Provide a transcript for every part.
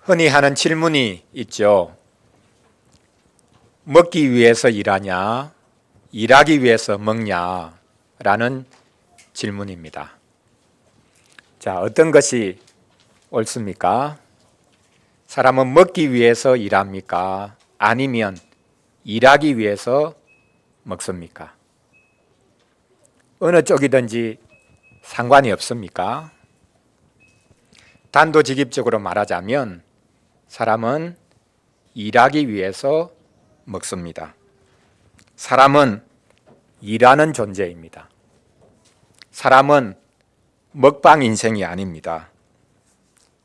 흔히 하는 질문이 있죠. 먹기 위해서 일하냐, 일하기 위해서 먹냐 라는 질문입니다. 자, 어떤 것이 옳습니까? 사람은 먹기 위해서 일합니까? 아니면 일하기 위해서 먹습니까? 어느 쪽이든지 상관이 없습니까? 단도직입적으로 말하자면 사람은 일하기 위해서 먹습니다. 사람은 일하는 존재입니다. 사람은 먹방 인생이 아닙니다.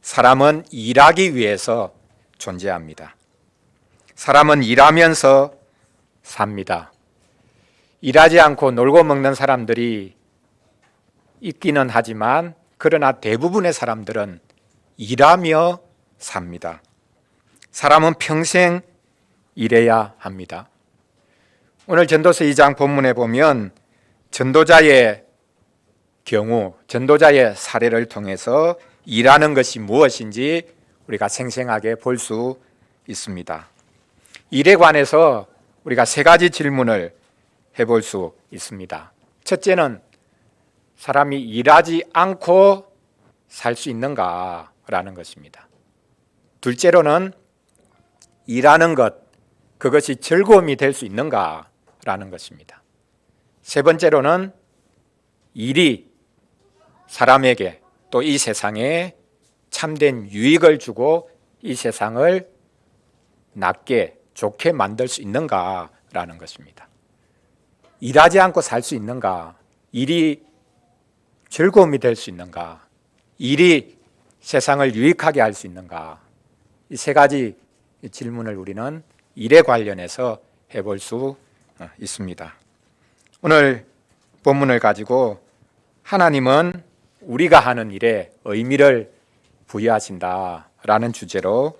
사람은 일하기 위해서 존재합니다. 사람은 일하면서 삽니다. 일하지 않고 놀고 먹는 사람들이 있기는 하지만 그러나 대부분의 사람들은 일하며 삽니다. 사람은 평생 일해야 합니다. 오늘 전도서 2장 본문에 보면 전도자의 경우, 전도자의 사례를 통해서 일하는 것이 무엇인지 우리가 생생하게 볼 수 있습니다. 일에 관해서 우리가 세 가지 질문을 해볼 수 있습니다. 첫째는 사람이 일하지 않고 살 수 있는가라는 것입니다. 둘째로는 일하는 것, 그것이 즐거움이 될 수 있는가라는 것입니다. 세 번째로는 일이 사람에게 또 이 세상에 참된 유익을 주고 이 세상을 낫게 좋게 만들 수 있는가라는 것입니다. 일하지 않고 살 수 있는가? 일이 즐거움이 될 수 있는가? 일이 세상을 유익하게 할 수 있는가? 이 세 가지 질문을 우리는 일에 관련해서 해볼 수 있습니다. 오늘 본문을 가지고 하나님은 우리가 하는 일에 의미를 부여하신다라는 주제로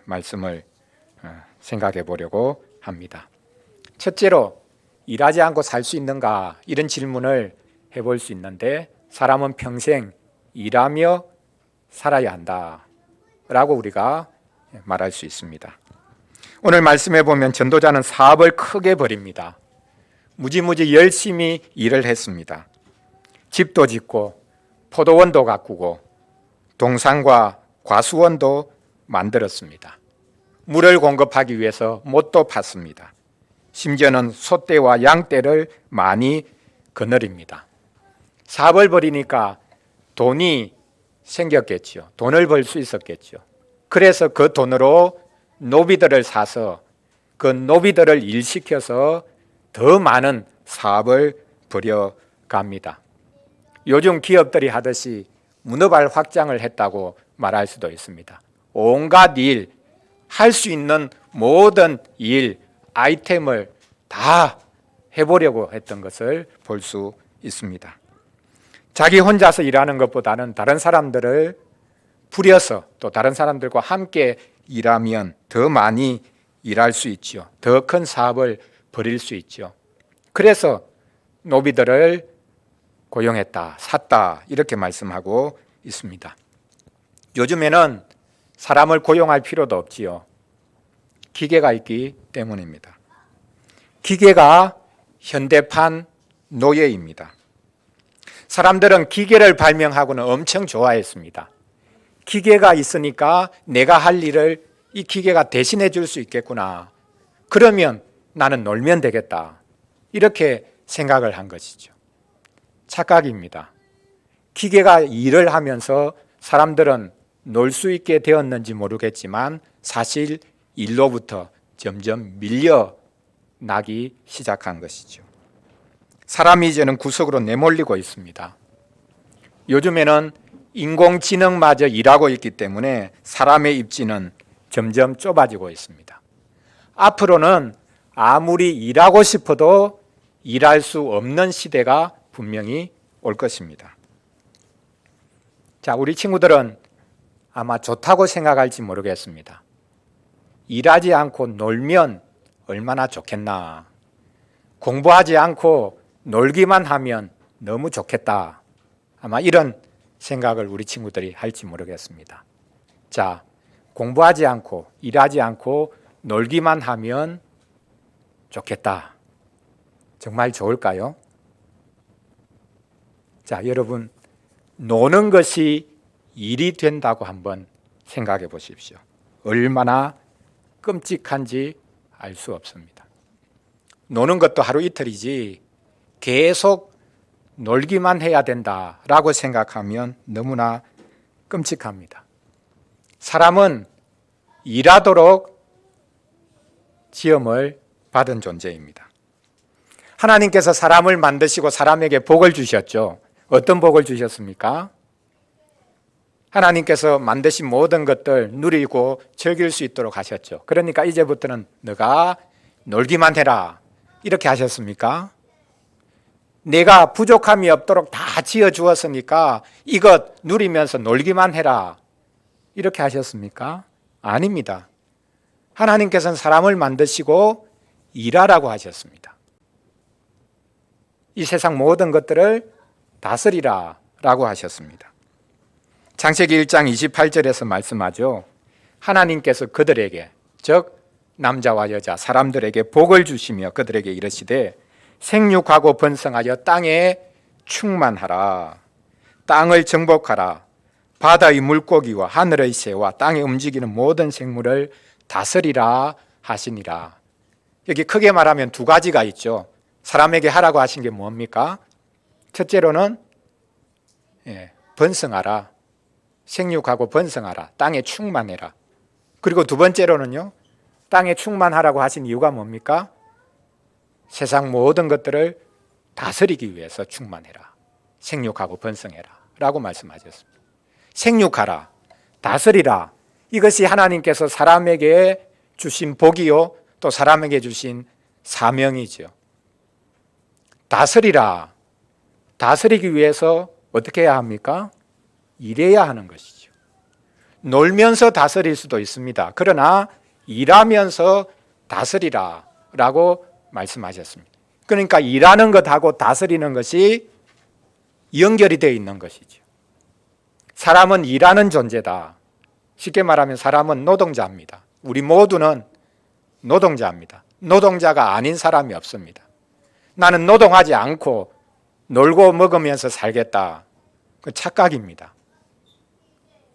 말씀을 생각해 보려고 합니다. 첫째로 일하지 않고 살 수 있는가 이런 질문을 해볼 수 있는데 사람은 평생 일하며 살아야 한다라고 우리가 말할 수 있습니다. 오늘 말씀해 보면 전도자는 사업을 크게 벌입니다. 무지무지 열심히 일을 했습니다. 집도 짓고 포도원도 가꾸고 동산과 과수원도 만들었습니다. 물을 공급하기 위해서 못도 팠습니다. 심지어는 소떼와 양떼를 많이 거느립니다. 사업을 벌이니까 돈이 생겼겠죠. 돈을 벌 수 있었겠죠. 그래서 그 돈으로 노비들을 사서 그 노비들을 일시켜서 더 많은 사업을 벌여갑니다. 요즘 기업들이 하듯이 문어발 확장을 했다고 말할 수도 있습니다. 온갖 일, 할 수 있는 모든 일, 아이템을 다 해보려고 했던 것을 볼 수 있습니다. 자기 혼자서 일하는 것보다는 다른 사람들을 부려서 또 다른 사람들과 함께 일하면 더 많이 일할 수 있죠. 더 큰 사업을 벌일 수 있죠. 그래서 노비들을 고용했다, 샀다 이렇게 말씀하고 있습니다. 요즘에는 사람을 고용할 필요도 없지요. 기계가 있기 때문입니다. 기계가 현대판 노예입니다. 사람들은 기계를 발명하고는 엄청 좋아했습니다. 기계가 있으니까 내가 할 일을 이 기계가 대신해 줄 수 있겠구나. 그러면 나는 놀면 되겠다. 이렇게 생각을 한 것이죠. 착각입니다. 기계가 일을 하면서 사람들은 놀 수 있게 되었는지 모르겠지만 사실 일로부터 점점 밀려나기 시작한 것이죠. 사람이 이제는 구석으로 내몰리고 있습니다. 요즘에는 인공지능마저 일하고 있기 때문에 사람의 입지는 점점 좁아지고 있습니다. 앞으로는 아무리 일하고 싶어도 일할 수 없는 시대가 분명히 올 것입니다. 자, 우리 친구들은 아마 좋다고 생각할지 모르겠습니다. 일하지 않고 놀면 얼마나 좋겠나. 공부하지 않고 놀기만 하면 너무 좋겠다. 아마 이런 생각을 우리 친구들이 할지 모르겠습니다. 자, 공부하지 않고 일하지 않고 놀기만 하면 좋겠다. 정말 좋을까요? 자, 여러분, 노는 것이 일이 된다고 한번 생각해 보십시오. 얼마나 끔찍한지 알 수 없습니다. 노는 것도 하루 이틀이지 계속 놀기만 해야 된다라고 생각하면 너무나 끔찍합니다. 사람은 일하도록 지음을 받은 존재입니다. 하나님께서 사람을 만드시고 사람에게 복을 주셨죠. 어떤 복을 주셨습니까? 하나님께서 만드신 모든 것들 누리고 즐길 수 있도록 하셨죠. 그러니까 이제부터는 너가 놀기만 해라 이렇게 하셨습니까? 내가 부족함이 없도록 다 지어주었으니까 이것 누리면서 놀기만 해라 이렇게 하셨습니까? 아닙니다. 하나님께서는 사람을 만드시고 일하라고 하셨습니다. 이 세상 모든 것들을 다스리라 라고 하셨습니다. 창세기 1장 28절에서 말씀하죠. 하나님께서 그들에게, 즉 남자와 여자 사람들에게 복을 주시며 그들에게 이르시되 생육하고 번성하여 땅에 충만하라. 땅을 정복하라. 바다의 물고기와 하늘의 새와 땅에 움직이는 모든 생물을 다스리라 하시니라. 여기 크게 말하면 두 가지가 있죠. 사람에게 하라고 하신 게 뭡니까? 첫째로는 번성하라. 생육하고 번성하라. 땅에 충만해라. 그리고 두 번째로는요. 땅에 충만하라고 하신 이유가 뭡니까? 세상 모든 것들을 다스리기 위해서 충만해라. 생육하고 번성해라 라고 말씀하셨습니다. 생육하라. 다스리라. 이것이 하나님께서 사람에게 주신 복이요. 또 사람에게 주신 사명이죠. 다스리라. 다스리기 위해서 어떻게 해야 합니까? 일해야 하는 것이죠. 놀면서 다스릴 수도 있습니다. 그러나 일하면서 다스리라 라고 말씀하셨습니다. 그러니까 일하는 것하고 다스리는 것이 연결이 되어 있는 것이죠. 사람은 일하는 존재다. 쉽게 말하면 사람은 노동자입니다. 우리 모두는 노동자입니다. 노동자가 아닌 사람이 없습니다. 나는 노동하지 않고 놀고 먹으면서 살겠다. 그 착각입니다.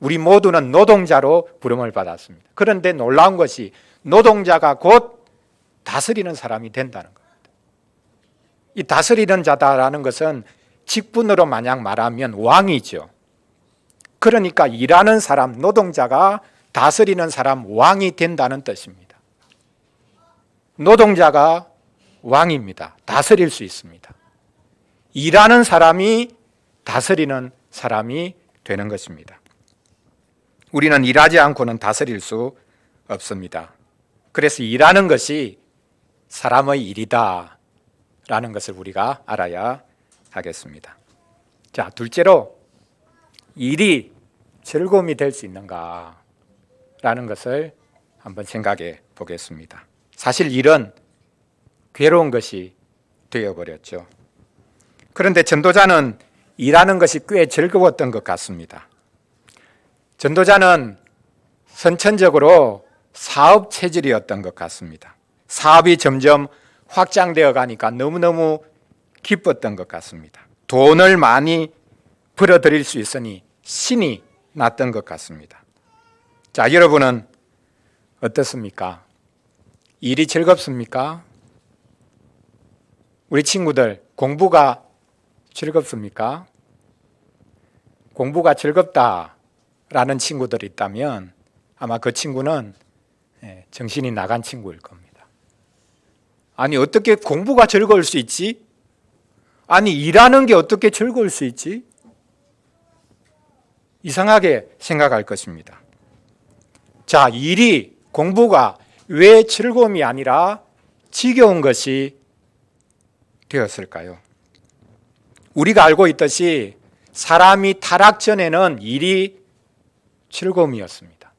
우리 모두는 노동자로 부름을 받았습니다. 그런데 놀라운 것이 노동자가 곧 다스리는 사람이 된다는 겁니다. 이 다스리는 자다라는 것은 직분으로 만약 말하면 왕이죠. 그러니까 일하는 사람, 노동자가 다스리는 사람, 왕이 된다는 뜻입니다. 노동자가 왕입니다. 다스릴 수 있습니다. 일하는 사람이 다스리는 사람이 되는 것입니다. 우리는 일하지 않고는 다스릴 수 없습니다. 그래서 일하는 것이 사람의 일이다 라는 것을 우리가 알아야 하겠습니다. 자, 둘째로 일이 즐거움이 될 수 있는가 라는 것을 한번 생각해 보겠습니다. 사실 일은 괴로운 것이 되어버렸죠. 그런데 전도자는 일하는 것이 꽤 즐거웠던 것 같습니다. 전도자는 선천적으로 사업 체질이었던 것 같습니다. 사업이 점점 확장되어 가니까 너무너무 기뻤던 것 같습니다. 돈을 많이 벌어들일 수 있으니 신이 났던 것 같습니다. 자, 여러분은 어떻습니까? 일이 즐겁습니까? 우리 친구들 공부가 즐겁습니까? 공부가 즐겁다라는 친구들이 있다면 아마 그 친구는 정신이 나간 친구일 겁니다. 아니, 어떻게 공부가 즐거울 수 있지? 아니, 일하는 게 어떻게 즐거울 수 있지? 이상하게 생각할 것입니다. 자, 일이, 공부가 왜 즐거움이 아니라 지겨운 것이 되었을까요? 우리가 알고 있듯이 사람이 타락 전에는 일이 즐거움이었습니다.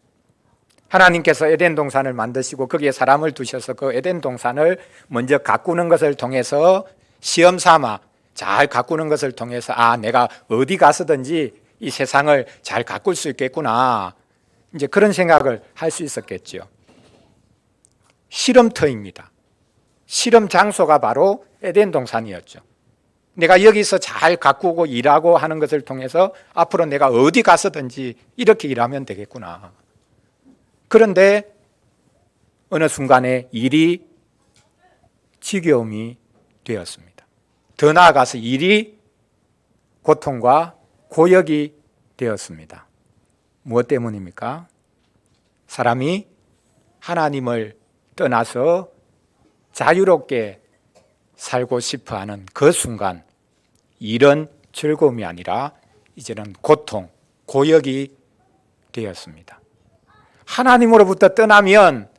하나님께서 에덴 동산을 만드시고 거기에 사람을 두셔서 그 에덴 동산을 먼저 가꾸는 것을 통해서 시험 삼아 잘 가꾸는 것을 통해서 내가 어디 가서든지 이 세상을 잘 가꿀 수 있겠구나. 이제 그런 생각을 할 수 있었겠죠. 실험터입니다. 실험 장소가 바로 에덴 동산이었죠. 내가 여기서 잘 가꾸고 일하고 하는 것을 통해서 앞으로 내가 어디 가서든지 이렇게 일하면 되겠구나. 그런데 어느 순간에 일이 지겨움이 되었습니다. 더 나아가서 일이 고통과 고역이 되었습니다. 무엇 때문입니까? 사람이 하나님을 떠나서 자유롭게 살고 싶어 하는 그 순간 일은 즐거움이 아니라 이제는 고통, 고역이 되었습니다. 하나님으로부터 떠나면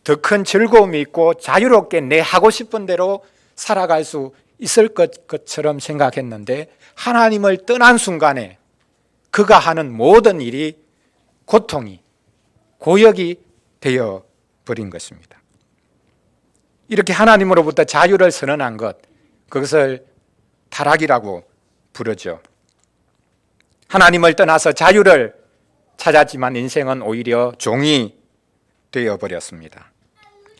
더 큰 즐거움이 있고 자유롭게 내 하고 싶은 대로 살아갈 수 있을 것처럼 생각했는데 하나님을 떠난 순간에 그가 하는 모든 일이 고통이, 고역이 되어 버린 것입니다. 이렇게 하나님으로부터 자유를 선언한 것, 그것을 타락이라고 부르죠. 하나님을 떠나서 자유를 찾았지만 인생은 오히려 종이 되어버렸습니다.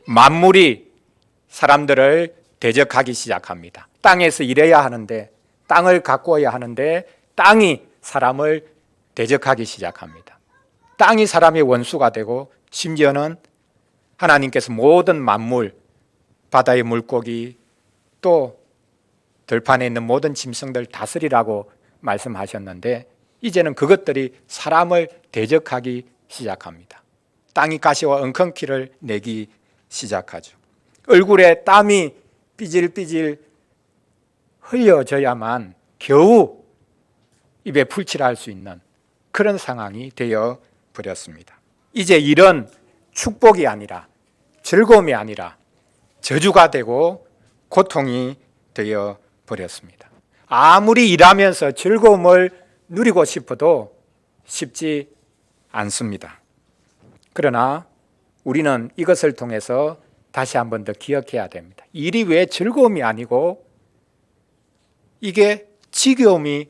만물이 사람들을 대적하기 시작합니다. 땅에서 일해야 하는데, 땅을 가꾸어야 하는데 땅이 사람을 대적하기 시작합니다. 땅이 사람의 원수가 되고 심지어는 하나님께서 모든 만물, 바다의 물고기, 또 들판에 있는 모든 짐승들 다스리라고 말씀하셨는데 이제는 그것들이 사람을 대적하기 시작합니다. 땅이 가시와 엉겅퀴를 내기 시작하죠. 얼굴에 땀이 삐질삐질 흘려져야만 겨우 입에 풀칠할 수 있는 그런 상황이 되어 버렸습니다. 이제 일은 축복이 아니라 즐거움이 아니라 저주가 되고 고통이 되어 버렸습니다. 아무리 일하면서 즐거움을 누리고 싶어도 쉽지 않습니다. 그러나 우리는 이것을 통해서 다시 한 번 더 기억해야 됩니다. 일이 왜 즐거움이 아니고 이게 지겨움이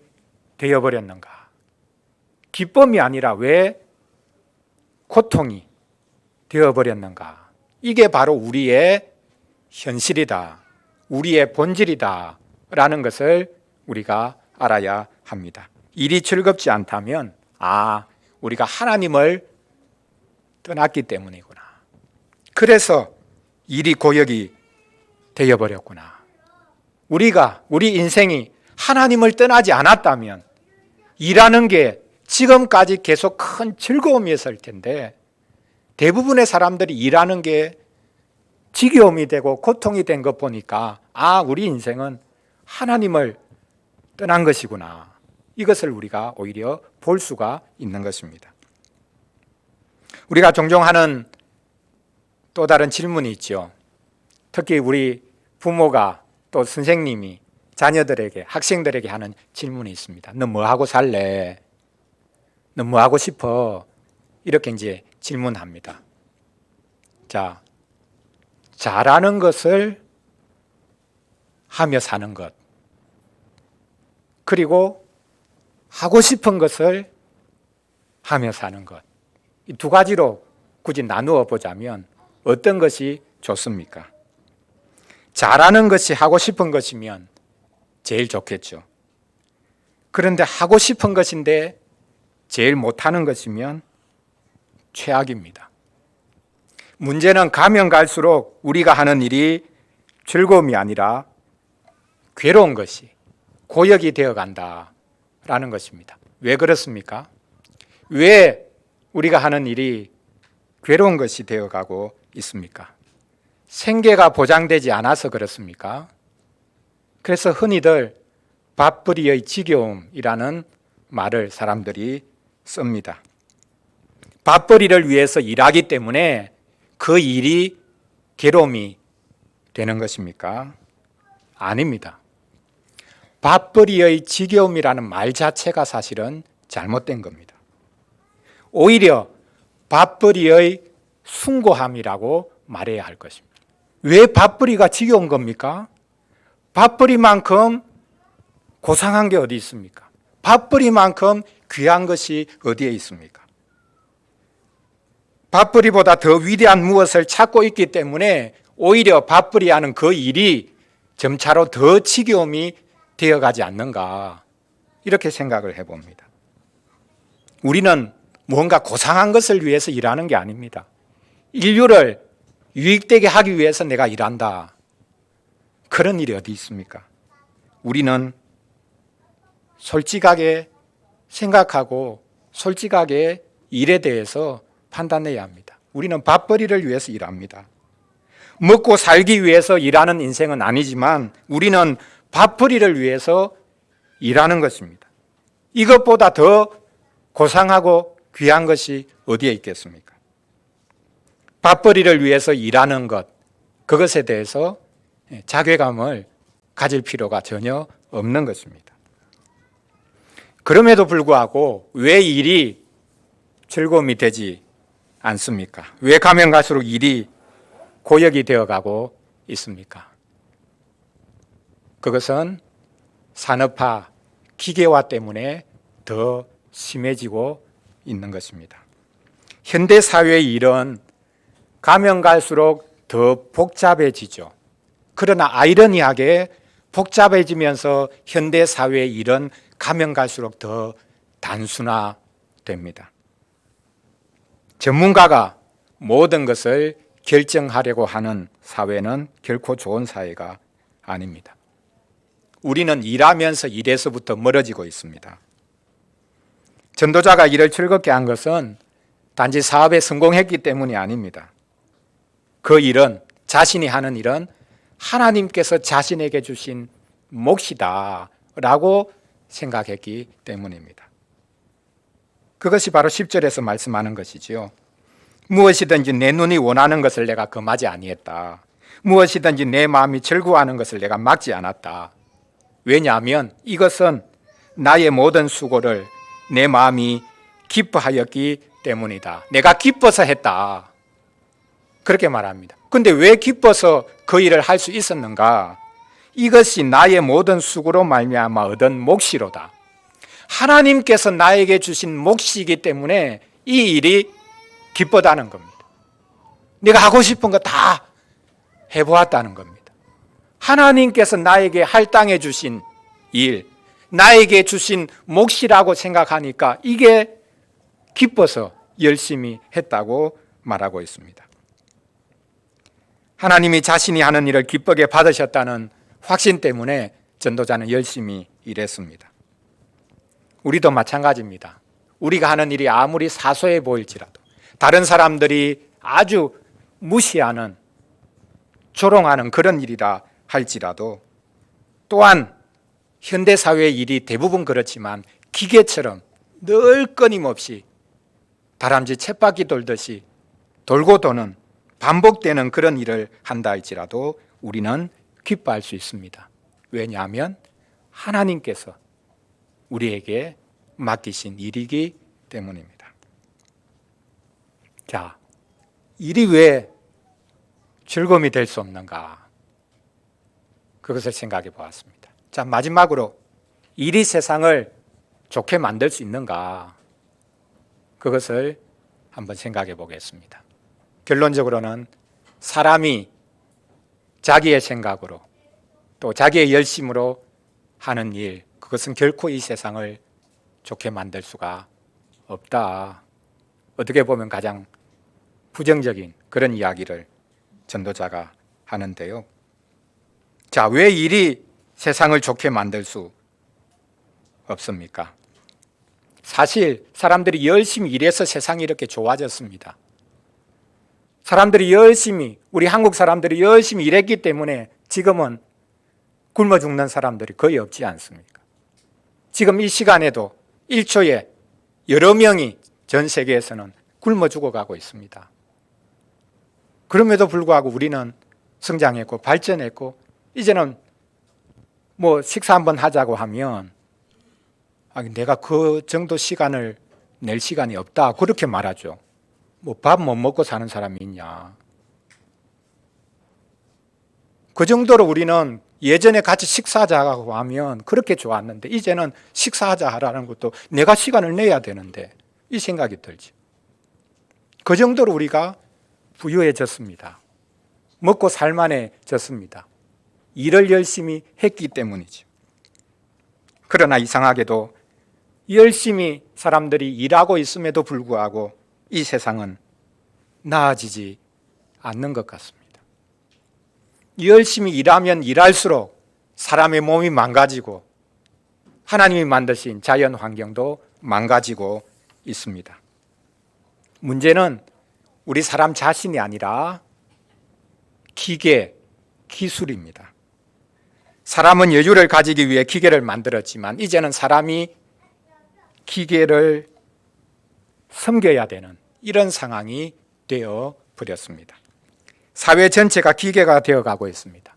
되어버렸는가? 기쁨이 아니라 왜 고통이 되어버렸는가? 이게 바로 우리의 현실이다, 우리의 본질이다 라는 것을 우리가 알아야 합니다. 일이 즐겁지 않다면 우리가 하나님을 떠났기 때문이구나. 그래서 일이 고역이 되어버렸구나. 우리 인생이 하나님을 떠나지 않았다면 일하는 게 지금까지 계속 큰 즐거움이었을 텐데 대부분의 사람들이 일하는 게 지겨움이 되고 고통이 된 것 보니까 우리 인생은 하나님을 떠난 것이구나. 이것을 우리가 오히려 볼 수가 있는 것입니다. 우리가 종종 하는 또 다른 질문이 있죠. 특히 우리 부모가 또 선생님이 자녀들에게, 학생들에게 하는 질문이 있습니다. 너 뭐 하고 살래? 너 뭐 하고 싶어? 이렇게 이제 질문합니다. 자, 잘하는 것을 하며 사는 것, 그리고 하고 싶은 것을 하며 사는 것, 이 두 가지로 굳이 나누어 보자면 어떤 것이 좋습니까? 잘하는 것이 하고 싶은 것이면 제일 좋겠죠. 그런데 하고 싶은 것인데 제일 못하는 것이면 최악입니다. 문제는 가면 갈수록 우리가 하는 일이 즐거움이 아니라 괴로운 것이, 고역이 되어 간다라는 것입니다. 왜 그렇습니까? 왜 우리가 하는 일이 괴로운 것이 되어 가고 있습니까? 생계가 보장되지 않아서 그렇습니까? 그래서 흔히들 밥벌이의 지겨움이라는 말을 사람들이 씁니다. 밥벌이를 위해서 일하기 때문에 그 일이 괴로움이 되는 것입니까? 아닙니다. 밥벌이의 지겨움이라는 말 자체가 사실은 잘못된 겁니다. 오히려 밥벌이의 숭고함이라고 말해야 할 것입니다. 왜 밥벌이가 지겨운 겁니까? 밥벌이만큼 고상한 게 어디 있습니까? 밥벌이만큼 귀한 것이 어디에 있습니까? 밥벌이보다 더 위대한 무엇을 찾고 있기 때문에 오히려 밥벌이하는 그 일이 점차로 더 지겨움이 되어가지 않는가, 이렇게 생각을 해봅니다. 우리는 뭔가 고상한 것을 위해서 일하는 게 아닙니다. 인류를 유익되게 하기 위해서 내가 일한다, 그런 일이 어디 있습니까? 우리는 솔직하게 생각하고 솔직하게 일에 대해서 판단해야 합니다. 우리는 밥벌이를 위해서 일합니다. 먹고 살기 위해서 일하는 인생은 아니지만 우리는 밥벌이를 위해서 일하는 것입니다. 이것보다 더 고상하고 귀한 것이 어디에 있겠습니까? 밥벌이를 위해서 일하는 것, 그것에 대해서 자괴감을 가질 필요가 전혀 없는 것입니다. 그럼에도 불구하고 왜 일이 즐거움이 되지 않습니까? 왜 가면 갈수록 일이 고역이 되어가고 있습니까? 그것은 산업화, 기계화 때문에 더 심해지고 있는 것입니다. 현대 사회의 일은 가면 갈수록 더 복잡해지죠. 그러나 아이러니하게 복잡해지면서 현대 사회의 일은 가면 갈수록 더 단순화됩니다. 전문가가 모든 것을 결정하려고 하는 사회는 결코 좋은 사회가 아닙니다. 우리는 일하면서 일에서부터 멀어지고 있습니다. 전도자가 일을 즐겁게 한 것은 단지 사업에 성공했기 때문이 아닙니다. 그 일은, 자신이 하는 일은 하나님께서 자신에게 주신 몫이다 라고 생각했기 때문입니다. 그것이 바로 10절에서 말씀하는 것이지요. 무엇이든지 내 눈이 원하는 것을 내가 금하지 아니했다. 무엇이든지 내 마음이 즐거워하는 것을 내가 막지 않았다. 왜냐하면 이것은 나의 모든 수고를 내 마음이 기뻐하였기 때문이다. 내가 기뻐서 했다, 그렇게 말합니다. 그런데 왜 기뻐서 그 일을 할 수 있었는가? 이것이 나의 모든 수고로 말미암아 얻은 몫이로다. 하나님께서 나에게 주신 몫이기 때문에 이 일이 기쁘다는 겁니다. 내가 하고 싶은 거 다 해보았다는 겁니다. 하나님께서 나에게 할당해 주신 일, 나에게 주신 몫이라고 생각하니까 이게 기뻐서 열심히 했다고 말하고 있습니다. 하나님이 자신이 하는 일을 기쁘게 받으셨다는 확신 때문에 전도자는 열심히 일했습니다. 우리도 마찬가지입니다. 우리가 하는 일이 아무리 사소해 보일지라도, 다른 사람들이 아주 무시하는, 조롱하는 그런 일이라 할지라도, 또한 현대사회의 일이 대부분 그렇지만 기계처럼 늘 끊임없이 다람쥐 쳇바퀴 돌듯이 돌고 도는, 반복되는 그런 일을 한다 할지라도 우리는 기뻐할 수 있습니다. 왜냐하면 하나님께서 우리에게 맡기신 일이기 때문입니다. 자, 일이 왜 즐거움이 될 수 없는가? 그것을 생각해 보았습니다. 자, 마지막으로 일이 세상을 좋게 만들 수 있는가? 그것을 한번 생각해 보겠습니다. 결론적으로는 사람이 자기의 생각으로 또 자기의 열심으로 하는 일, 그것은 결코 이 세상을 좋게 만들 수가 없다. 어떻게 보면 가장 부정적인 그런 이야기를 전도자가 하는데요. 자, 왜 일이 세상을 좋게 만들 수 없습니까? 사실 사람들이 열심히 일해서 세상이 이렇게 좋아졌습니다. 사람들이 열심히, 우리 한국 사람들이 열심히 일했기 때문에 지금은 굶어 죽는 사람들이 거의 없지 않습니까? 지금 이 시간에도 1초에 여러 명이 전 세계에서는 굶어 죽어가고 있습니다. 그럼에도 불구하고 우리는 성장했고 발전했고, 이제는 뭐 식사 한번 하자고 하면 내가 그 정도 시간을 낼 시간이 없다, 그렇게 말하죠. 뭐 밥 못 먹고 사는 사람이 있냐. 그 정도로 우리는 예전에 같이 식사하자고 하면 그렇게 좋았는데, 이제는 식사하자 하라는 것도 내가 시간을 내야 되는데, 이 생각이 들죠. 그 정도로 우리가 부유해졌습니다. 먹고 살만해졌습니다. 일을 열심히 했기 때문이죠. 그러나 이상하게도 열심히 사람들이 일하고 있음에도 불구하고 이 세상은 나아지지 않는 것 같습니다. 열심히 일하면 일할수록 사람의 몸이 망가지고 하나님이 만드신 자연 환경도 망가지고 있습니다. 문제는 우리 사람 자신이 아니라 기계, 기술입니다. 사람은 여유를 가지기 위해 기계를 만들었지만 이제는 사람이 기계를 섬겨야 되는 이런 상황이 되어 버렸습니다. 사회 전체가 기계가 되어가고 있습니다.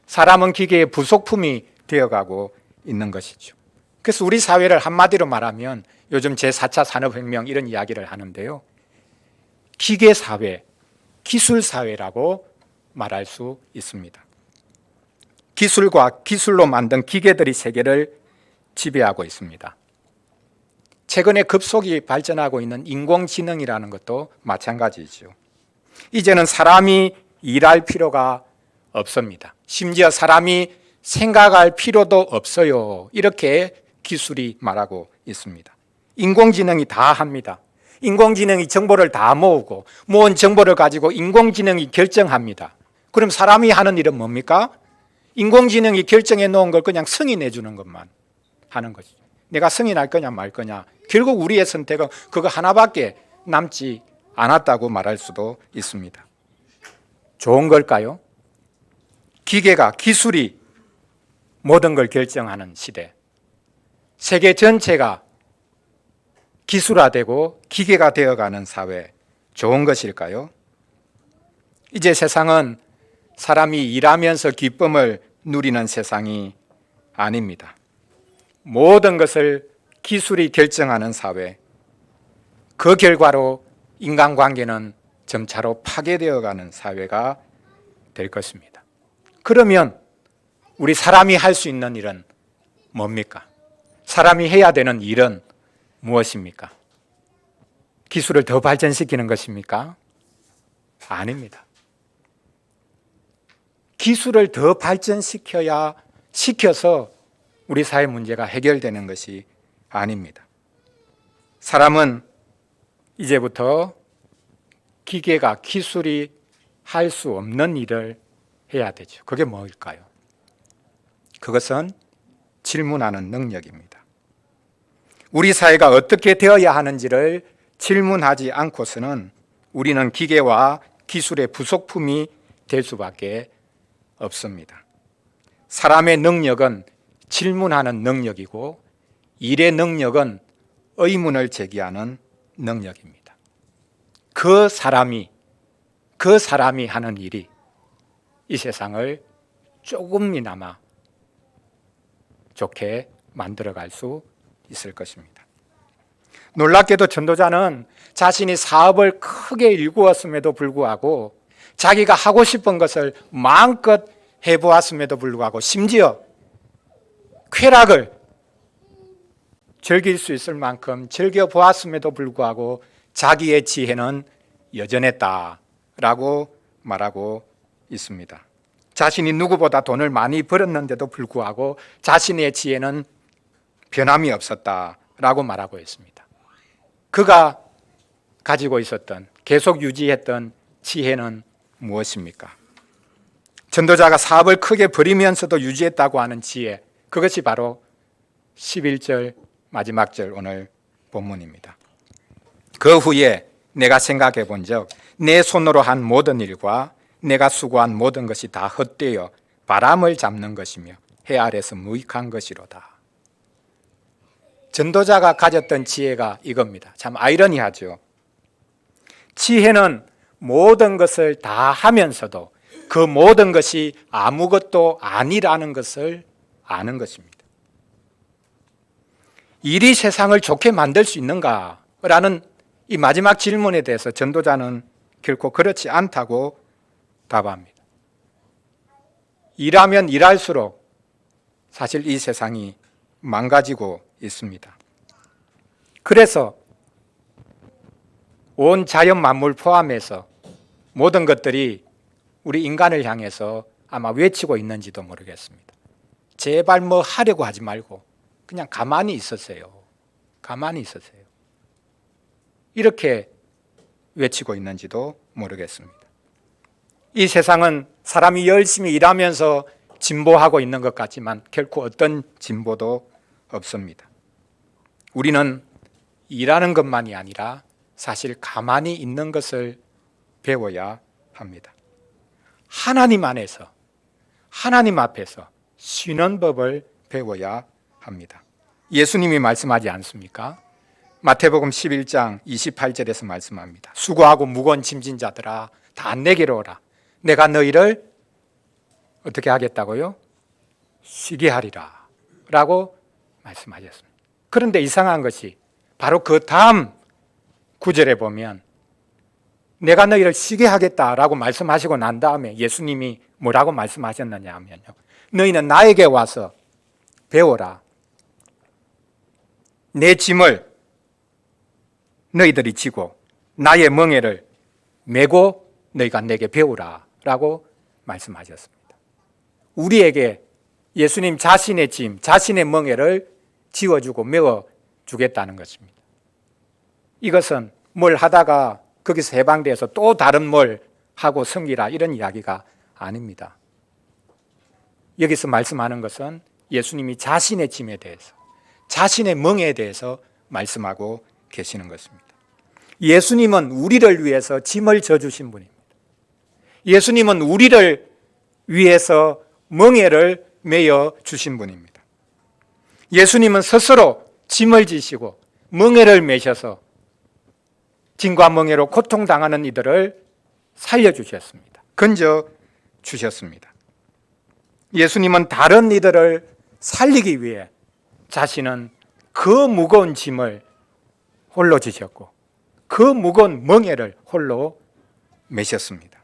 사람은 기계의 부속품이 되어가고 있는 것이죠. 그래서 우리 사회를 한마디로 말하면 요즘 제4차 산업혁명 이런 이야기를 하는데요. 기계사회, 기술사회라고 말할 수 있습니다. 기술과 기술로 만든 기계들이 세계를 지배하고 있습니다. 최근에 급속히 발전하고 있는 인공지능이라는 것도 마찬가지죠. 이제는 사람이 일할 필요가 없습니다. 심지어 사람이 생각할 필요도 없어요. 이렇게 기술이 말하고 있습니다. 인공지능이 다 합니다. 인공지능이 정보를 다 모으고 모은 정보를 가지고 인공지능이 결정합니다. 그럼 사람이 하는 일은 뭡니까? 인공지능이 결정해 놓은 걸 그냥 승인해 주는 것만 하는 것이죠. 내가 승인할 거냐 말 거냐. 결국 우리의 선택은 그거 하나밖에 남지 않았다고 말할 수도 있습니다. 좋은 걸까요? 기계가, 기술이 모든 걸 결정하는 시대. 세계 전체가 기술화되고 기계가 되어가는 사회, 좋은 것일까요? 이제 세상은 사람이 일하면서 기쁨을 누리는 세상이 아닙니다. 모든 것을 기술이 결정하는 사회, 그 결과로 인간관계는 점차로 파괴되어가는 사회가 될 것입니다. 그러면 우리 사람이 할 수 있는 일은 뭡니까? 사람이 해야 되는 일은 무엇입니까? 기술을 더 발전시키는 것입니까? 아닙니다. 기술을 더 시켜서 우리 사회 문제가 해결되는 것이 아닙니다. 사람은 이제부터 기계가, 기술이 할 수 없는 일을 해야 되죠. 그게 뭘까요? 그것은 질문하는 능력입니다. 우리 사회가 어떻게 되어야 하는지를 질문하지 않고서는 우리는 기계와 기술의 부속품이 될 수밖에 없습니다. 사람의 능력은 질문하는 능력이고 일의 능력은 의문을 제기하는 능력입니다. 그 사람이 하는 일이 이 세상을 조금이나마 좋게 만들어갈 수 있을 것입니다. 놀랍게도 전도자는 자신이 사업을 크게 일구었음에도 불구하고 자기가 하고 싶은 것을 마음껏 해보았음에도 불구하고 심지어 쾌락을 즐길 수 있을 만큼 즐겨보았음에도 불구하고 자기의 지혜는 여전했다라고 말하고 있습니다. 자신이 누구보다 돈을 많이 벌었는데도 불구하고 자신의 지혜는 변함이 없었다라고 말하고 있습니다. 그가 가지고 있었던, 계속 유지했던 지혜는 무엇입니까? 전도자가 사업을 크게 벌이면서도 유지했다고 하는 지혜, 그것이 바로 11절 마지막 절 오늘 본문입니다. 그 후에 내가 생각해 본 적 내 손으로 한 모든 일과 내가 수고한 모든 것이 다 헛되어 바람을 잡는 것이며 해 아래서 무익한 것이로다. 전도자가 가졌던 지혜가 이겁니다. 참 아이러니하죠. 지혜는 모든 것을 다 하면서도 그 모든 것이 아무것도 아니라는 것을 아는 것입니다. 일이 세상을 좋게 만들 수 있는가라는 이 마지막 질문에 대해서 전도자는 결코 그렇지 않다고 답합니다. 일하면 일할수록 사실 이 세상이 망가지고 있습니다. 그래서 온 자연 만물 포함해서 모든 것들이 우리 인간을 향해서 아마 외치고 있는지도 모르겠습니다. 제발 뭐 하려고 하지 말고 그냥 가만히 있으세요. 가만히 있으세요. 이렇게 외치고 있는지도 모르겠습니다. 이 세상은 사람이 열심히 일하면서 진보하고 있는 것 같지만 결코 어떤 진보도 없습니다. 우리는 일하는 것만이 아니라 사실 가만히 있는 것을 배워야 합니다. 하나님 안에서, 하나님 앞에서 쉬는 법을 배워야 합니다. 예수님이 말씀하지 않습니까? 마태복음 11장 28절에서 말씀합니다. 수고하고 무거운 짐진 자들아 다 내게로 오라. 내가 너희를 어떻게 하겠다고요? 쉬게 하리라 라고 말씀하셨습니다. 그런데 이상한 것이 바로 그 다음 구절에 보면 내가 너희를 쉬게 하겠다라고 말씀하시고 난 다음에 예수님이 뭐라고 말씀하셨느냐 하면요, 너희는 나에게 와서 배워라. 내 짐을 너희들이 지고 나의 멍에를 메고 너희가 내게 배우라 라고 말씀하셨습니다. 우리에게 예수님 자신의 짐, 자신의 멍에를 지워주고 메워주겠다는 것입니다. 이것은 뭘 하다가 거기서 해방돼서 또 다른 뭘 하고 섬기라 이런 이야기가 아닙니다. 여기서 말씀하는 것은 예수님이 자신의 짐에 대해서, 자신의 멍에 대해서 말씀하고 계시는 것입니다. 예수님은 우리를 위해서 짐을 져주신 분입니다. 예수님은 우리를 위해서 멍에를 메어 주신 분입니다. 예수님은 스스로 짐을 지시고 멍에를 메셔서 짐과 멍에로 고통당하는 이들을 살려주셨습니다. 건져주셨습니다. 예수님은 다른 이들을 살리기 위해 자신은 그 무거운 짐을 홀로 지셨고 그 무거운 멍에를 홀로 메셨습니다.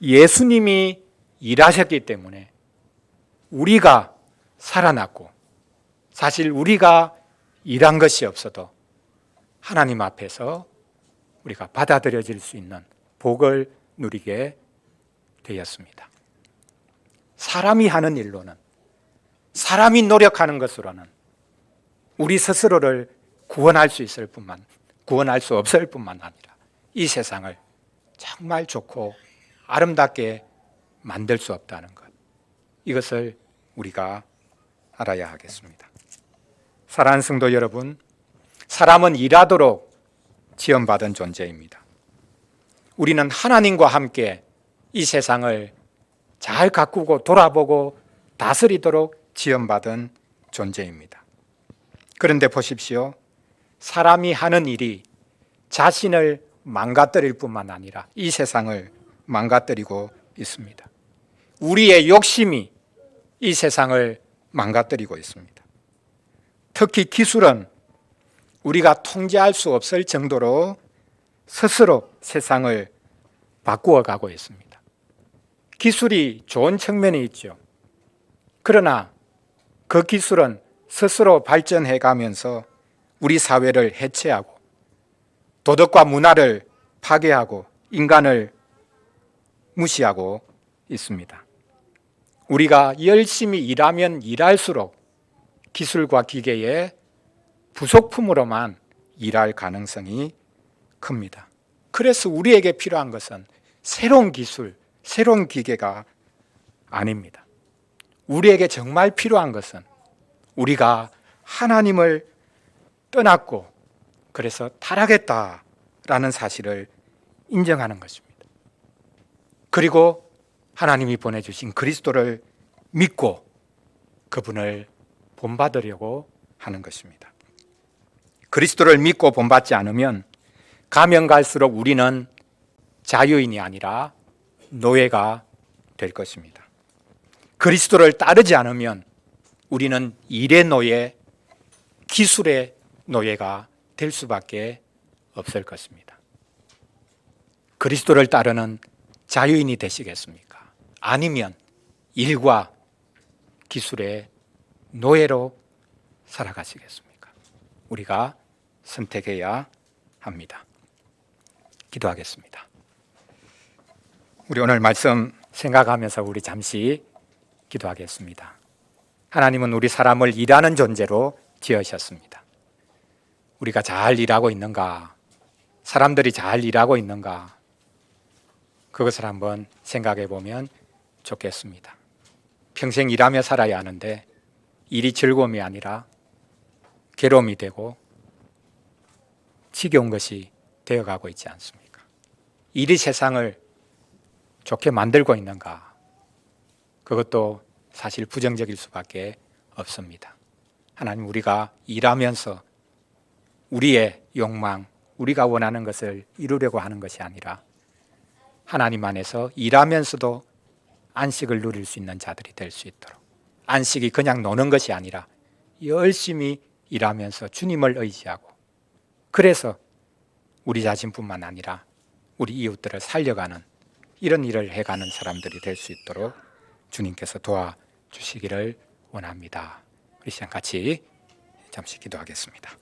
예수님이 일하셨기 때문에 우리가 살아났고 사실 우리가 일한 것이 없어도 하나님 앞에서 우리가 받아들여질 수 있는 복을 누리게 되었습니다. 사람이 하는 일로는, 사람이 노력하는 것으로는 우리 스스로를 구원할 수 있을 뿐만, 구원할 수 없을 뿐만 아니라 이 세상을 정말 좋고 아름답게 만들 수 없다는 것, 이것을 우리가 알아야 하겠습니다. 사랑하는 성도 여러분, 사람은 일하도록 지원받은 존재입니다. 우리는 하나님과 함께 이 세상을 잘 가꾸고 돌아보고 다스리도록 지원받은 존재입니다. 그런데 보십시오. 사람이 하는 일이 자신을 망가뜨릴 뿐만 아니라 이 세상을 망가뜨리고 있습니다. 우리의 욕심이 이 세상을 망가뜨리고 있습니다. 특히 기술은 우리가 통제할 수 없을 정도로 스스로 세상을 바꾸어 가고 있습니다. 기술이 좋은 측면이 있죠. 그러나 그 기술은 스스로 발전해 가면서 우리 사회를 해체하고 도덕과 문화를 파괴하고 인간을 무시하고 있습니다. 우리가 열심히 일하면 일할수록 기술과 기계의 부속품으로만 일할 가능성이 큽니다. 그래서 우리에게 필요한 것은 새로운 기술, 새로운 기계가 아닙니다. 우리에게 정말 필요한 것은 우리가 하나님을 떠났고 그래서 타락했다라는 사실을 인정하는 것입니다. 그리고 하나님이 보내주신 그리스도를 믿고 그분을 본받으려고 하는 것입니다. 그리스도를 믿고 본받지 않으면 가면 갈수록 우리는 자유인이 아니라 노예가 될 것입니다. 그리스도를 따르지 않으면 우리는 일의 노예, 기술의 노예가 될 수밖에 없을 것입니다. 그리스도를 따르는 자유인이 되시겠습니까? 아니면 일과 기술의 노예로 살아가시겠습니까? 우리가 선택해야 합니다. 기도하겠습니다. 우리 오늘 말씀 생각하면서 우리 잠시 기도하겠습니다. 하나님은 우리 사람을 일하는 존재로 지으셨습니다. 우리가 잘 일하고 있는가? 사람들이 잘 일하고 있는가? 그것을 한번 생각해 보면 좋겠습니다. 평생 일하며 살아야 하는데 일이 즐거움이 아니라 괴로움이 되고 지겨운 것이 되어가고 있지 않습니까? 일이 세상을 좋게 만들고 있는가? 그것도 사실 부정적일 수밖에 없습니다. 하나님, 우리가 일하면서 우리의 욕망, 우리가 원하는 것을 이루려고 하는 것이 아니라 하나님 안에서 일하면서도 안식을 누릴 수 있는 자들이 될 수 있도록, 안식이 그냥 노는 것이 아니라 열심히 일하면서 주님을 의지하고, 그래서 우리 자신뿐만 아니라 우리 이웃들을 살려가는 이런 일을 해가는 사람들이 될 수 있도록 주님께서 도와주시기를 원합니다. 우리 시간 같이 잠시 기도하겠습니다.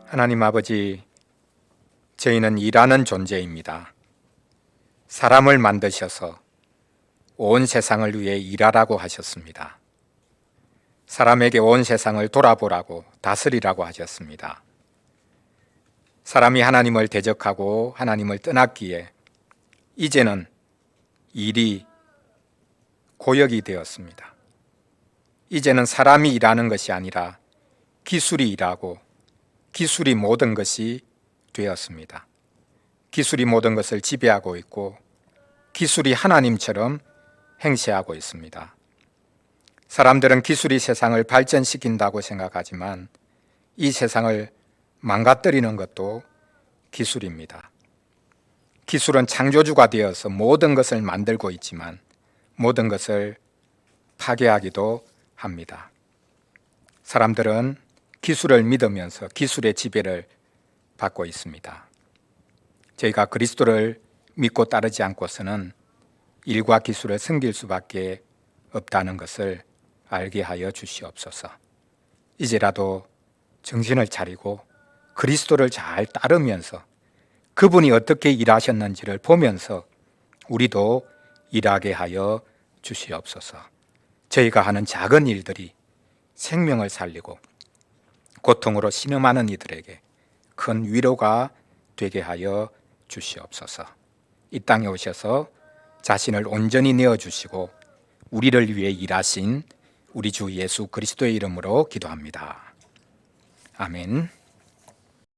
하나님 아버지, 저희는 일하는 존재입니다. 사람을 만드셔서 온 세상을 위해 일하라고 하셨습니다. 사람에게 온 세상을 돌아보라고, 다스리라고 하셨습니다. 사람이 하나님을 대적하고 하나님을 떠났기에 이제는 일이 고역이 되었습니다. 이제는 사람이 일하는 것이 아니라 기술이 일하고 기술이 모든 것이 되었습니다. 기술이 모든 것을 지배하고 있고 기술이 하나님처럼 행세하고 있습니다. 사람들은 기술이 세상을 발전시킨다고 생각하지만 이 세상을 망가뜨리는 것도 기술입니다. 기술은 창조주가 되어서 모든 것을 만들고 있지만 모든 것을 파괴하기도 합니다. 사람들은 기술을 믿으면서 기술의 지배를 받고 있습니다. 저희가 그리스도를 믿고 따르지 않고서는 일과 기술을 섬길 수밖에 없다는 것을 알게 하여 주시옵소서. 이제라도 정신을 차리고 그리스도를 잘 따르면서 그분이 어떻게 일하셨는지를 보면서 우리도 일하게 하여 주시옵소서. 저희가 하는 작은 일들이 생명을 살리고 고통으로 신음하는 이들에게 큰 위로가 되게 하여 주시옵소서. 이 땅에 오셔서 자신을 온전히 내어주시고 우리를 위해 일하신 우리 주 예수 그리스도의 이름으로 기도합니다. 아멘.